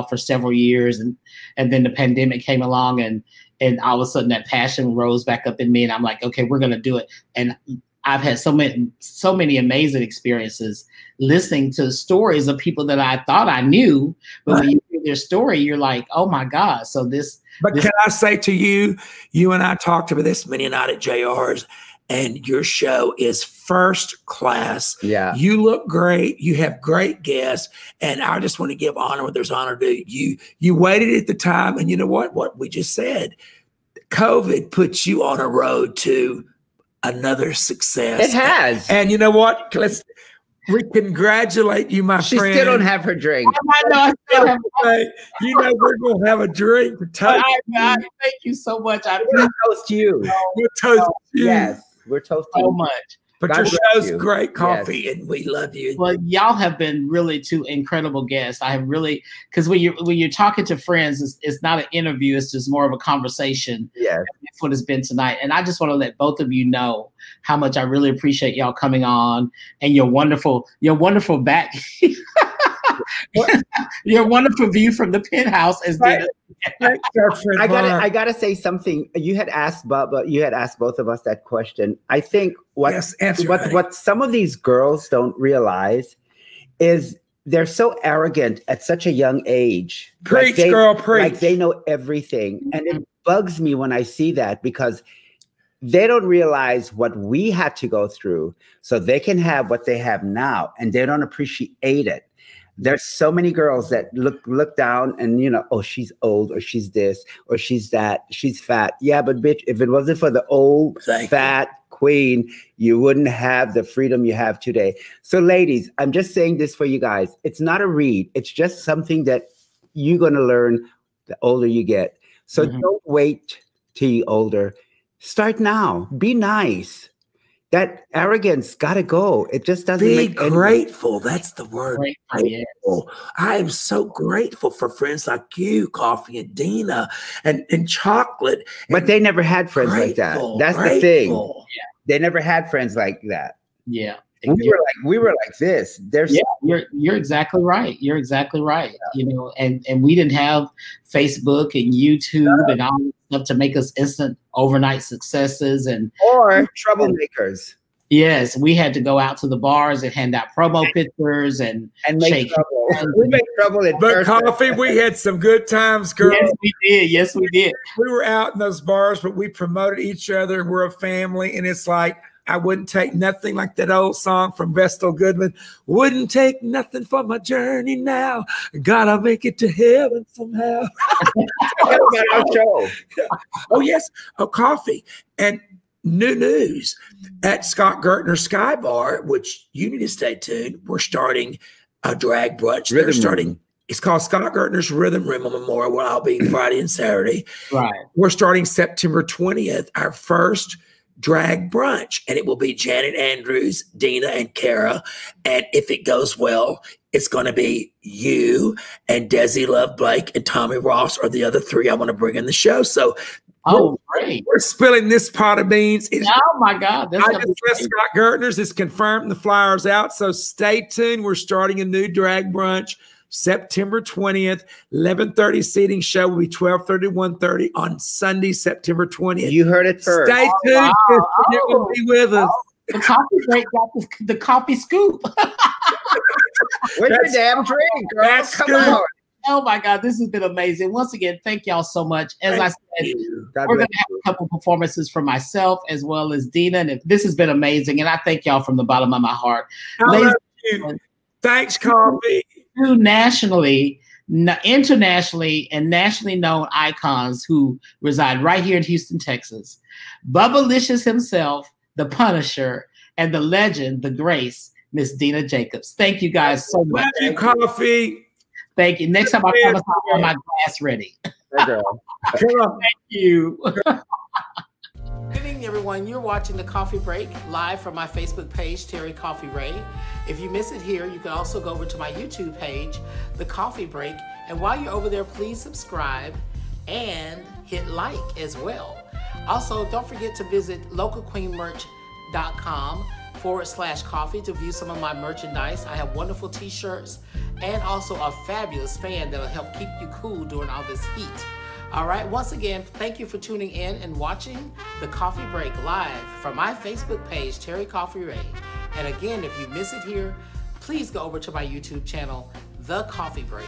for several years, and then the pandemic came along, and all of a sudden that passion rose back up in me, and I'm like, okay, we're gonna do it. And I've had so many amazing experiences listening to stories of people that I thought I knew, but when you hear their story, you're like, oh my God. So this. But can I say to you, you and I talked about this many a night at JR's, and your show is first class. Yeah. You look great. You have great guests. And I just want to give honor where there's honor due. You waited at the time, and you know what we just said, COVID puts you on a road to another success. It has. And you know what? We congratulate you, my She friend. still don't have her drink. You know, we're going to have a drink to toast. Thank you so much. I We'll toast you. We'll toast you. Yes, we're toasting so much. But God your bless show's you. great, Kofi, and we love you. Well, y'all have been really two incredible guests. I have really, because when you're talking to friends, it's not an interview; it's just more of a conversation. Yeah, that's what it's been tonight. And I just want to let both of you know how much I really appreciate y'all coming on and your wonderful back, your wonderful view from the penthouse. As Dina. I gotta say something. You had asked Bubba, you had asked both of us that question. I think what some of these girls don't realize is they're so arrogant at such a young age. Preach, girl, preach. Like they know everything. And it bugs me when I see that, because they don't realize what we had to go through so they can have what they have now, and they don't appreciate it. There's so many girls that look down and, you know, oh, she's old, or she's this, or she's that, she's fat. Yeah, but bitch, if it wasn't for the old fat queen, you wouldn't have the freedom you have today. So ladies, I'm just saying this for you guys. It's not a read. It's just something that you're going to learn the older you get. So don't wait till you're older. Start now. Be nice. That arrogance got to go. It just doesn't be make grateful. That's the word. Grateful. Yes. I am so grateful for friends like you, Kofi and Dina, and Chocolate. But they never had friends like that. That's the thing. Yeah. They never had friends like that. Yeah. We were like this. You're exactly right. You're exactly right. You know, and we didn't have Facebook and YouTube and all that stuff to make us instant overnight successes or troublemakers. Yes, we had to go out to the bars and hand out promo pictures and make trouble. We made trouble at But Kofi, we had some good times, girl. Yes, we did. Yes, we did. We were out in those bars, but we promoted each other. We're a family, and it's like, I wouldn't take nothing, like that old song from Vestal Goodman. Wouldn't take nothing for my journey now. Gotta make it to heaven somehow. Our show. Oh, yes. Oh, Kofi. And new news at Scott Gertner's Sky Bar, which you need to stay tuned. We're starting a drag brunch. It's called Scott Gertner's Rhythm Room on Memorial, where I'll be Friday and Saturday. Right. We're starting September 20th, our first drag brunch, and it will be Janet Andrews, Dina, and Kara. And if it goes well, it's going to be you and Desi Love Blake and Tommy Ross are the other three I want to bring in the show. So great. We're spilling this pot of beans. Oh my God. I just left Scott Gertner's. It's confirmed, the flyer's out. So stay tuned. We're starting a new drag brunch September 20th, 11:30 seating. Show will be 12:30 to 1:30 on Sunday, September 20th. You heard it first. Stay tuned. You will be with us. The coffee break got the coffee scoop. Where's your damn drink, girl? Come on. Oh my God, this has been amazing. Once again, thank y'all so much. As I said, we're going to have a couple performances for myself as well as Dina. And this has been amazing. And I thank y'all from the bottom of my heart. Thanks, Kofi. Two internationally and nationally known icons who reside right here in Houston, Texas. Bubba Licious himself, the Punisher, and the legend, the Grace, Miss Dina Jacobs. Thank you guys so much. Love you, Kofi. Thank you. Next time I promise I'll have my glass ready. Hey, girl. Come on. Thank you. Good evening, everyone. You're watching The Coffee Break live from my Facebook page, Terry Coffee Ray. If you miss it here, you can also go over to my YouTube page, The Coffee Break. And while you're over there, please subscribe and hit like as well. Also, don't forget to visit localqueenmerch.com/coffee to view some of my merchandise. I have wonderful t-shirts and also a fabulous fan that'll help keep you cool during all this heat. All right, once again, thank you for tuning in and watching The Coffee Break live from my Facebook page, Terry Coffee Ray. And again, if you miss it here, please go over to my YouTube channel, The Coffee Break.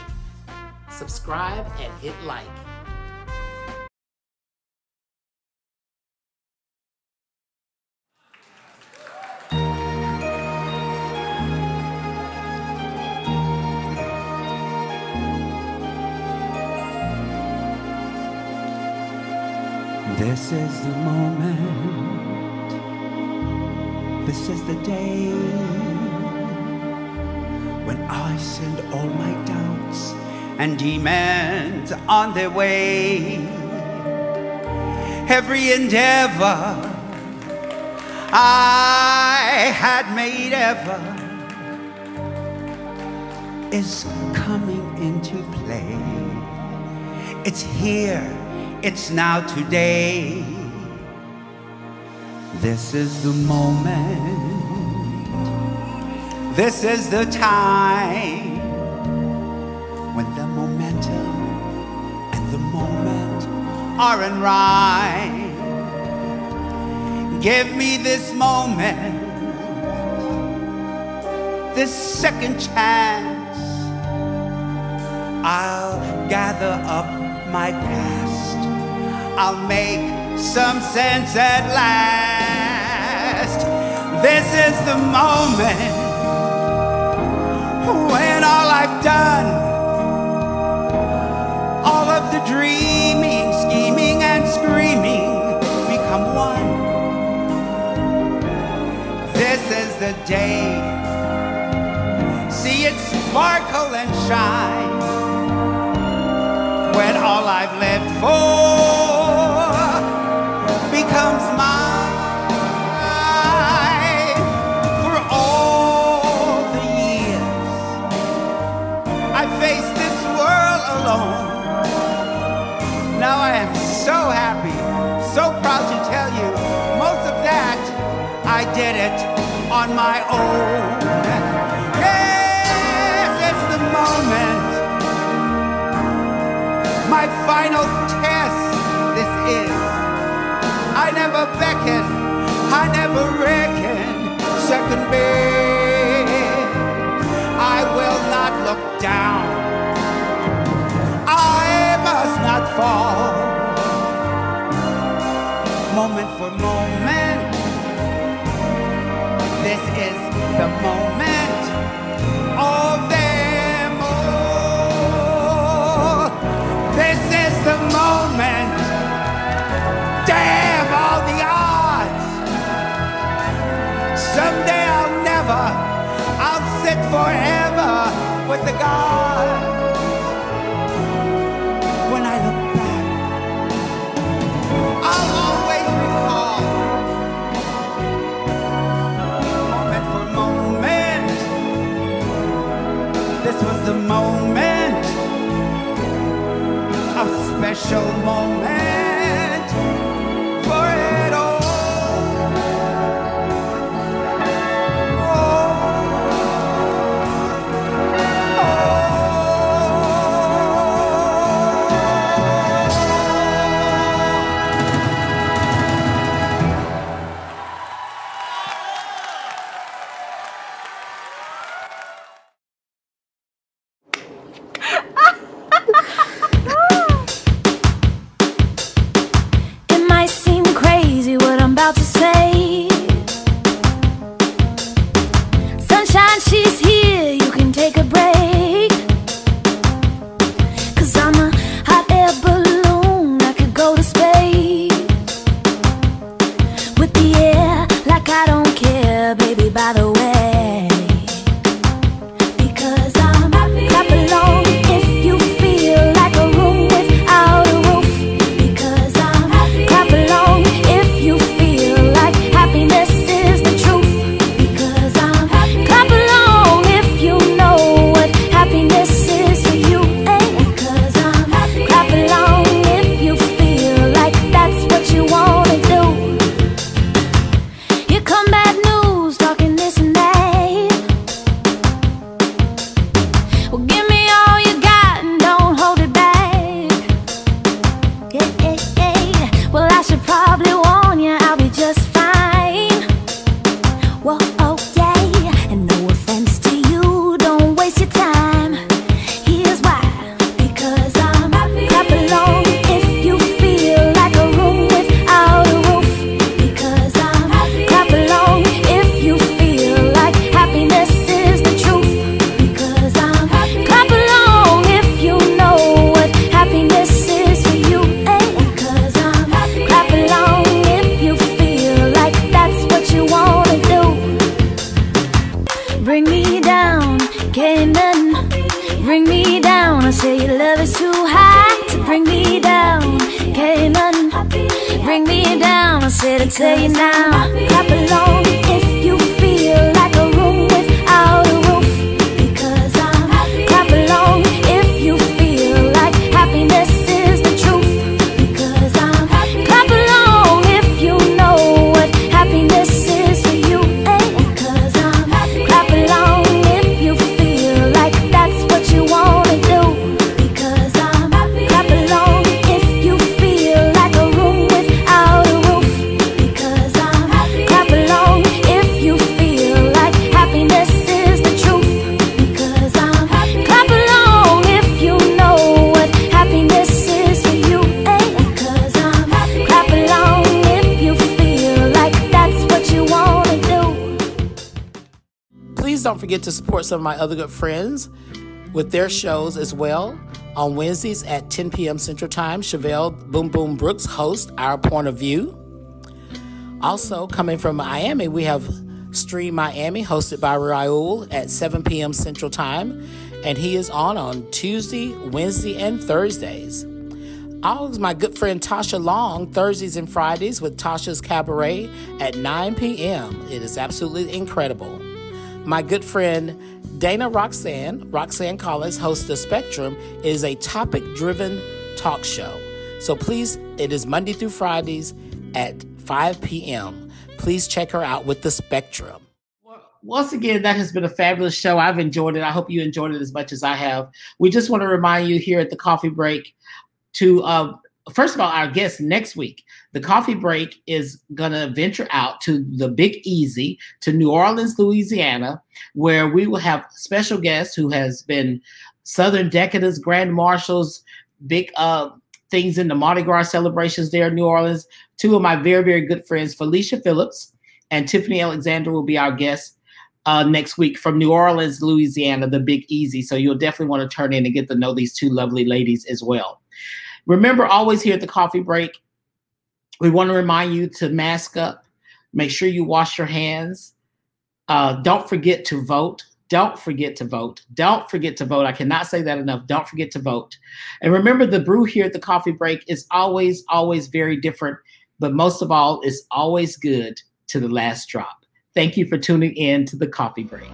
Subscribe and hit like. This is the moment, this is the day when I send all my doubts and demons on their way. Every endeavor I had made ever is coming into play. It's here, it's now today. This is the moment, this is the time when the momentum and the moment are in rhyme. Give me this moment, this second chance. I'll gather up my past, I'll make some sense at last. This is the moment when all I've done, all of the dreaming, scheming, and screaming become one. This is the day, see it sparkle and shine, when all I've lived for becomes mine. For all the years I faced this world alone, now I am so happy, so proud to tell you, most of that I did it on my own. Yes, it's the moment, my final test, this is. I never beckon, I never reckon second best. I will not look down, I must not fall. Moment for moment, this is the moment of them all. This is the moment, damn all the odds. Someday I'll sit forever with the gods. When I look back, I'll always recall, moment for moment, this was the moment, a special moment for it all. here to tell you now. Clap along if you feel like a room without a roof. Because I'm happy. Clap along if you feel like happiness is the truth. Because I'm happy. Clap along if you know what happiness is for you. Because I'm happy. Clap along if you feel like that's what you want to do. Because I'm happy. Clap along if you feel like a room without a roof. Because I'm happy. Clap along if you feel like happiness is the truth. Because I'm happy. Clap along if you know what happiness is for you. Because I'm happy. Clap along if you feel like that's what you want to do. Please don't forget to support some of my other good friends with their shows as well. On Wednesdays at 10 p.m. Central Time, Chevelle Boom Boom Brooks hosts Our Point of View. Also, coming from Miami, we have Stream Miami, hosted by Raul at 7 p.m. Central Time, and he is on Tuesday, Wednesday, and Thursdays. Always my good friend Tasha Long, Thursdays and Fridays with Tasha's Cabaret at 9 p.m. It is absolutely incredible. My good friend Dana Roxanne Collins, hosts The Spectrum. It is a topic-driven talk show. So please, it is Monday through Fridays at 5 p.m. Please check her out with The Spectrum. Once again, that has been a fabulous show. I've enjoyed it. I hope you enjoyed it as much as I have. We just want to remind you here at the Coffee Break to, first of all, our guest next week. The Coffee Break is going to venture out to the Big Easy, to New Orleans, Louisiana, where we will have special guests who has been Southern Decadence, Grand Marshals, big things in the Mardi Gras celebrations there in New Orleans. Two of my very, very good friends, Felicia Phillips and Tiffany Alexander, will be our guests next week from New Orleans, Louisiana, the Big Easy. So you'll definitely want to turn in and get to know these two lovely ladies as well. Remember, always here at the Coffee Break, we want to remind you to mask up. Make sure you wash your hands. Don't forget to vote. Don't forget to vote. Don't forget to vote. I cannot say that enough. Don't forget to vote. And remember, the brew here at the Coffee Break is always, always very different. But most of all, it's always good to the last drop. Thank you for tuning in to the Coffee Break.